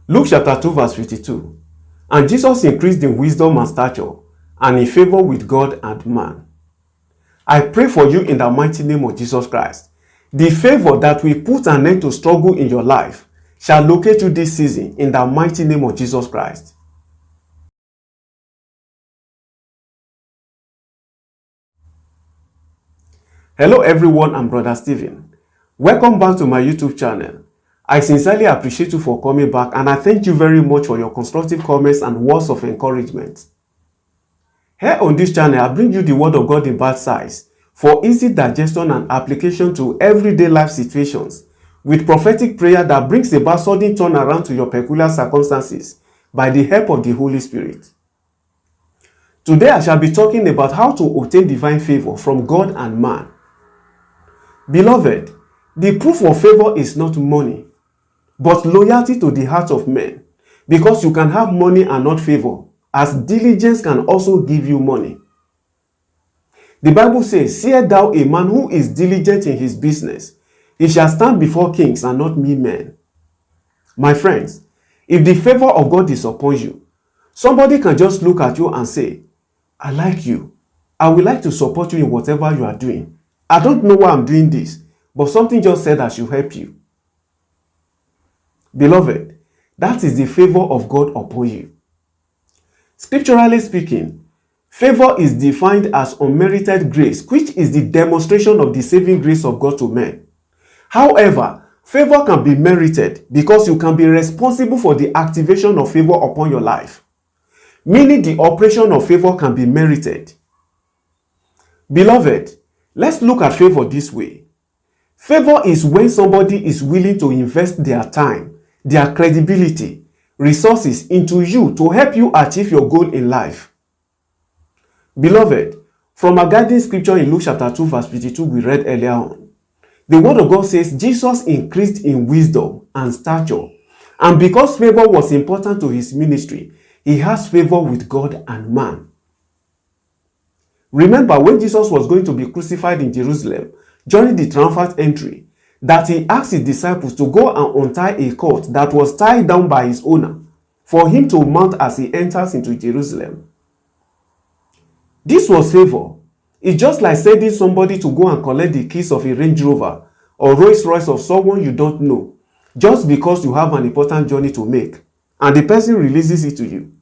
Luke chapter 2 verse 52. And Jesus increased in wisdom and stature and in favor with God and man. I pray for you in the mighty name of Jesus Christ. The favor that will put an end to struggle in your life shall locate you this season in the mighty name of Jesus Christ. Hello everyone, I'm Brother Stephen. Welcome back to my YouTube channel. I sincerely appreciate you for coming back, and I thank you very much for your constructive comments and words of encouragement. Here on this channel, I bring you the word of God in bite size for easy digestion and application to everyday life situations, with prophetic prayer that brings about sudden turnaround to your peculiar circumstances by the help of the Holy Spirit. Today I shall be talking about how to obtain divine favor from God and man. Beloved, the proof of favor is not money, but loyalty to the heart of men, because you can have money and not favor, as diligence can also give you money. The Bible says, "Seest thou a man who is diligent in his business, he shall stand before kings and not mere men." My friends, if the favor of God is upon you, somebody can just look at you and say, "I like you. I would like to support you in whatever you are doing. I don't know why I'm doing this, but something just said I should help you." Beloved, that is the favor of God upon you. Scripturally speaking, favor is defined as unmerited grace, which is the demonstration of the saving grace of God to men. However, favor can be merited because you can be responsible for the activation of favor upon your life, meaning the operation of favor can be merited. Beloved, let's look at favor this way. Favor is when somebody is willing to invest their time, their credibility, resources into you to help you achieve your goal in life. Beloved, from a guiding scripture in Luke chapter 2 verse 52 we read earlier on, the word of God says Jesus increased in wisdom and stature, and because favor was important to his ministry, he has favor with God and man. Remember when Jesus was going to be crucified in Jerusalem during the triumphant entry, that he asked his disciples to go and untie a colt that was tied down by his owner for him to mount as he enters into Jerusalem. This was favor. It's just like sending somebody to go and collect the keys of a Range Rover or Rolls Royce of someone you don't know, just because you have an important journey to make, and the person releases it to you.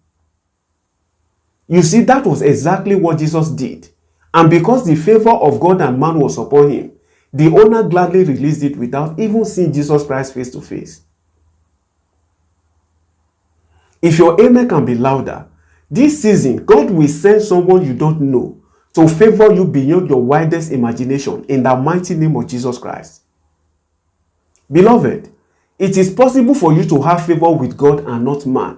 You see, that was exactly what Jesus did. And because the favor of God and man was upon him, the owner gladly released it without even seeing Jesus Christ face to face. If your amen can be louder, this season, God will send someone you don't know to favor you beyond your wildest imagination in the mighty name of Jesus Christ. Beloved, it is possible for you to have favor with God and not man.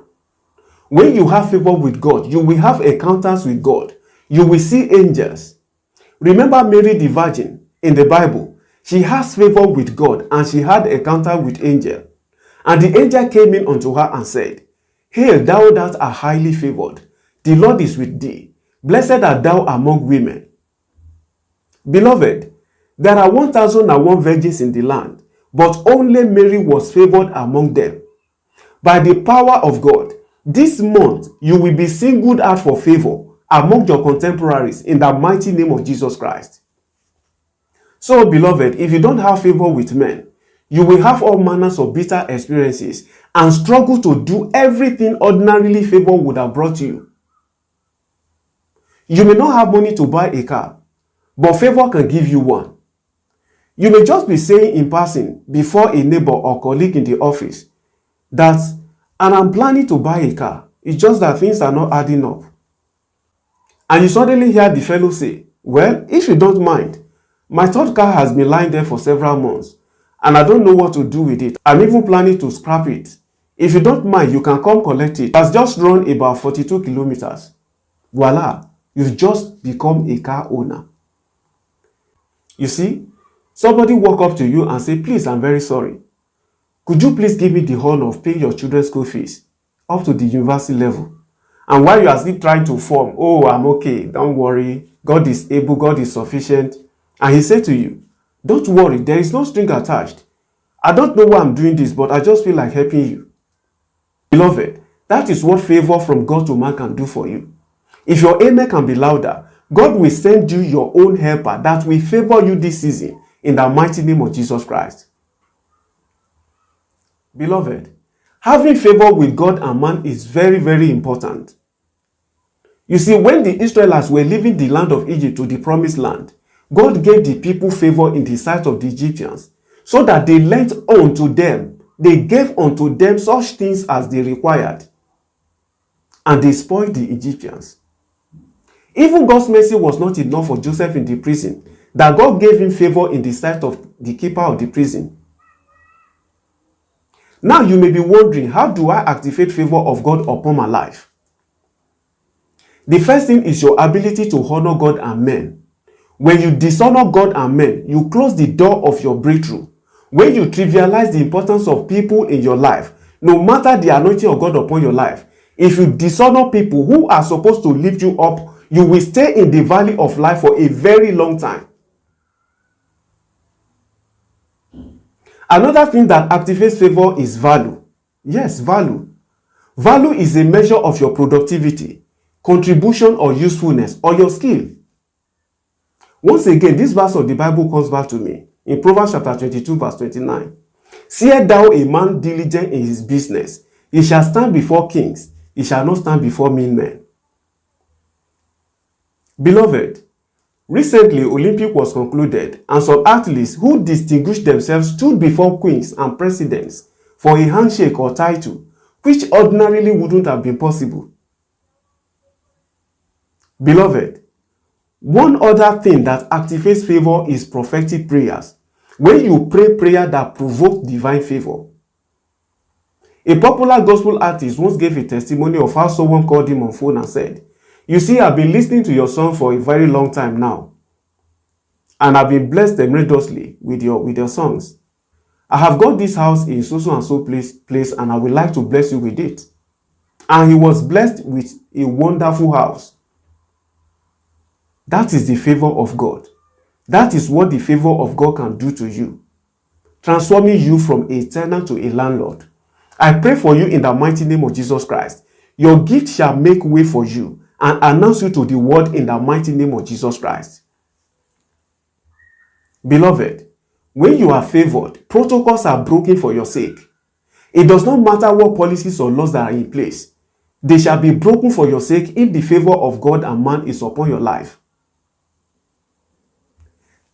When you have favor with God, you will have encounters with God. You will see angels. Remember Mary the Virgin in the Bible. She has favor with God and she had encounter with angel. And the angel came in unto her and said, "Hail, thou that art highly favored. The Lord is with thee. Blessed art thou among women." Beloved, there are 1,001 virgins in the land, but only Mary was favored among them. By the power of God, this month you will be singled out for favor among your contemporaries in the mighty name of Jesus Christ. So, beloved, if you don't have favor with men, you will have all manners of bitter experiences and struggle to do everything ordinarily favor would have brought you. You may not have money to buy a car, but favor can give you one. You may just be saying in passing before a neighbor or colleague in the office that, "And I'm planning to buy a car. It's just that things are not adding up." And you suddenly hear the fellow say, "Well, if you don't mind, my third car has been lying there for several months, and I don't know what to do with it. I'm even planning to scrap it. If you don't mind, you can come collect it. It has just run about 42 kilometers. Voila, you've just become a car owner. You see, somebody walk up to you and say, "Please, I'm very sorry. Could you please give me the honor of paying your children's school fees up to the university level?" And while you are still trying to form, "Oh, I'm okay, don't worry, God is able, God is sufficient." And he said to you, "Don't worry, there is no string attached. I don't know why I'm doing this, but I just feel like helping you." Beloved, that is what favor from God to man can do for you. If your amen can be louder, God will send you your own helper that will favor you this season in the mighty name of Jesus Christ. Beloved, having favor with God and man is very, very important. You see, when the Israelites were leaving the land of Egypt to the promised land, God gave the people favor in the sight of the Egyptians, so that they lent unto them, they gave unto them such things as they required, and they spoiled the Egyptians. Even God's mercy was not enough for Joseph in the prison, that God gave him favor in the sight of the keeper of the prison. Now you may be wondering, how do I activate favor of God upon my life? The first thing is your ability to honor God and men. When you dishonor God and men, you close the door of your breakthrough. When you trivialize the importance of people in your life, no matter the anointing of God upon your life, if you dishonor people who are supposed to lift you up, you will stay in the valley of life for a very long time. Another thing that activates favor is value. Yes, value. Value is a measure of your productivity, contribution or usefulness, or your skill. Once again, this verse of the Bible comes back to me in Proverbs chapter 22 verse 29. Seest thou a man diligent in his business, he shall stand before kings, he shall not stand before mean men. Beloved, recently Olympic was concluded, and some athletes who distinguished themselves stood before queens and presidents for a handshake or title, which ordinarily wouldn't have been possible. Beloved, one other thing that activates favor is prophetic prayers. When you pray prayer that provokes divine favor. A popular gospel artist once gave a testimony of how someone called him on phone and said, "You see, I've been listening to your song for a very long time now, and I've been blessed tremendously with your songs. I have got this house in so and so place, and I would like to bless you with it." And he was blessed with a wonderful house. That is the favor of God. That is what the favor of God can do to you, transforming you from a tenant to a landlord. I pray for you in the mighty name of Jesus Christ. Your gift shall make way for you and announce you to the world in the mighty name of Jesus Christ. Beloved, when you are favored, protocols are broken for your sake. It does not matter what policies or laws that are in place. They shall be broken for your sake if the favor of God and man is upon your life.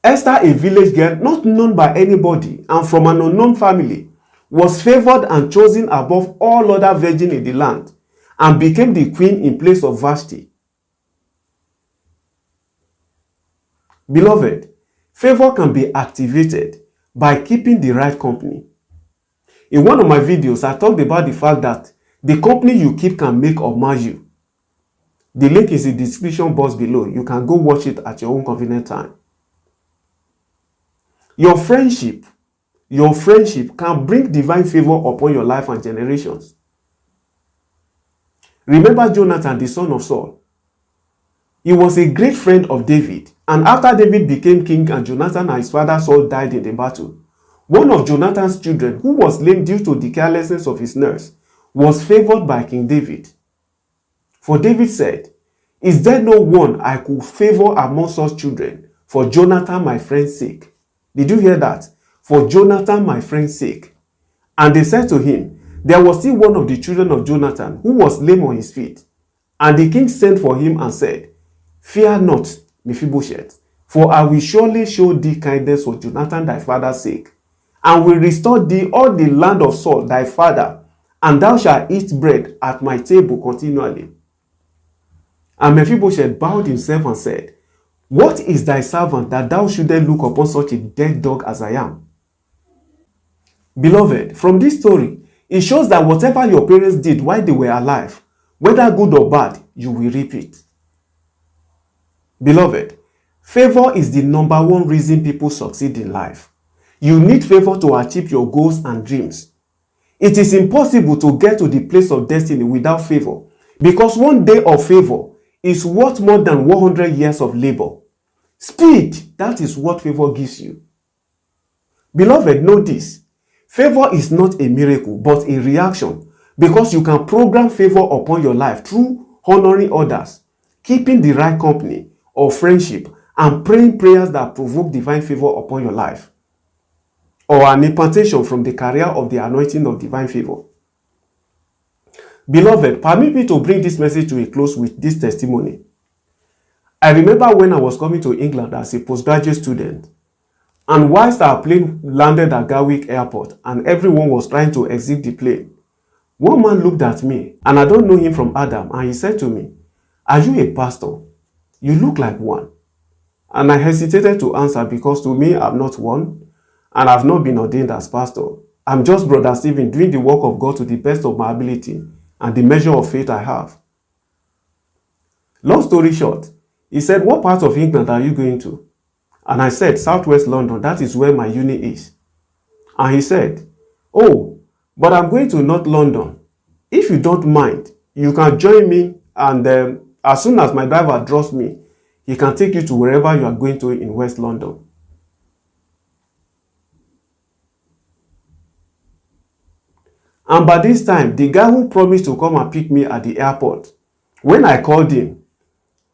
Esther, a village girl not known by anybody and from an unknown family, was favored and chosen above all other virgins in the land and became the queen in place of Vashti. Beloved, favor can be activated by keeping the right company. In one of my videos, I talked about the fact that the company you keep can make or mar you. The link is in the description box below. You can go watch it at your own convenient time. Your friendship can bring divine favor upon your life and generations. Remember Jonathan, the son of Saul. He was a great friend of David, and after David became king and Jonathan and his father Saul died in the battle, one of Jonathan's children, who was lame due to the carelessness of his nurse, was favored by King David. For David said, "Is there no one I could favor among such children for Jonathan my friend's sake?" Did you hear that? For Jonathan my friend's sake. And they said to him, there was still one of the children of Jonathan who was lame on his feet. And the king sent for him and said, "Fear not, Mephibosheth, for I will surely show thee kindness for Jonathan thy father's sake, and will restore thee all the land of Saul thy father, and thou shalt eat bread at my table continually." And Mephibosheth bowed himself and said, "What is thy servant that thou shouldest look upon such a dead dog as I am?" Beloved, from this story, it shows that whatever your parents did while they were alive, whether good or bad, you will reap it. Beloved, favor is the number one reason people succeed in life. You need favor to achieve your goals and dreams. It is impossible to get to the place of destiny without favor, because one day of favor is worth more than 100 years of labor. Speed, that is what favor gives you. Beloved, know this. Favor is not a miracle, but a reaction because you can program favor upon your life through honoring others, keeping the right company or friendship, and praying prayers that provoke divine favor upon your life, or an impartation from the career of the anointing of divine favor. Beloved, permit me to bring this message to a close with this testimony. I remember when I was coming to England as a postgraduate student, and whilst our plane landed at Gatwick Airport and everyone was trying to exit the plane, one man looked at me, and I don't know him from Adam, and he said to me, "Are you a pastor? You look like one." And I hesitated to answer because to me, I'm not one, and I've not been ordained as pastor. I'm just Brother Stephen doing the work of God to the best of my ability and the measure of faith I have. Long story short, he said, "What part of England are you going to?" And I said, "Southwest London, that is where my uni is." And he said, "Oh, but I'm going to North London. If you don't mind, you can join me, and as soon as my driver drops me, he can take you to wherever you are going to in West London." And by this time, the guy who promised to come and pick me at the airport, when I called him,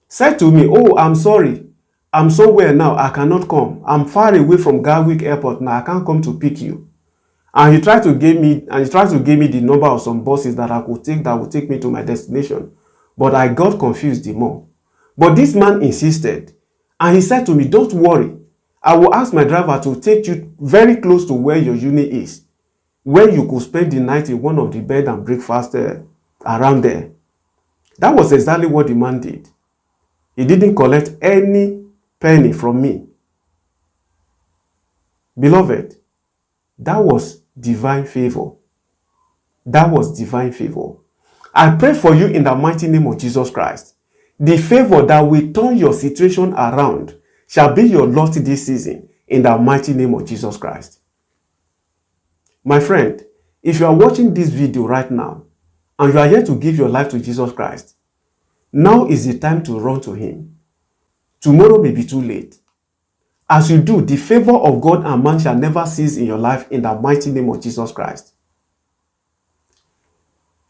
said to me, "Oh, I'm sorry. I'm somewhere now. I cannot come. I'm far away from Gatwick Airport now. I can't come to pick you." And he tried to give me the number of some buses that I could take that would take me to my destination. But I got confused the more. But this man insisted, and he said to me, "Don't worry. I will ask my driver to take you very close to where your uni is, where you could spend the night in one of the bed and breakfast around there." That was exactly what the man did. He didn't collect any penny from me. Beloved, that was divine favor. That was divine favor. I pray for you in the mighty name of Jesus Christ. The favor that will turn your situation around shall be your lot this season in the mighty name of Jesus Christ. My friend, if you are watching this video right now and you are yet to give your life to Jesus Christ, now is the time to run to him. Tomorrow may be too late. As you do, the favor of God and man shall never cease in your life in the mighty name of Jesus Christ.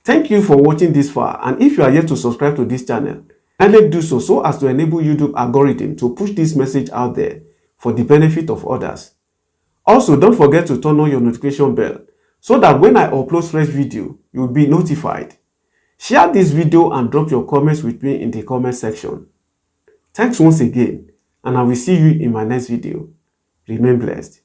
Thank you for watching this far, and if you are yet to subscribe to this channel, kindly do so as to enable YouTube algorithm to push this message out there for the benefit of others. Also, don't forget to turn on your notification bell so that when I upload fresh video, you will be notified. Share this video and drop your comments with me in the comment section. Thanks once again, and I will see you in my next video. Remain blessed.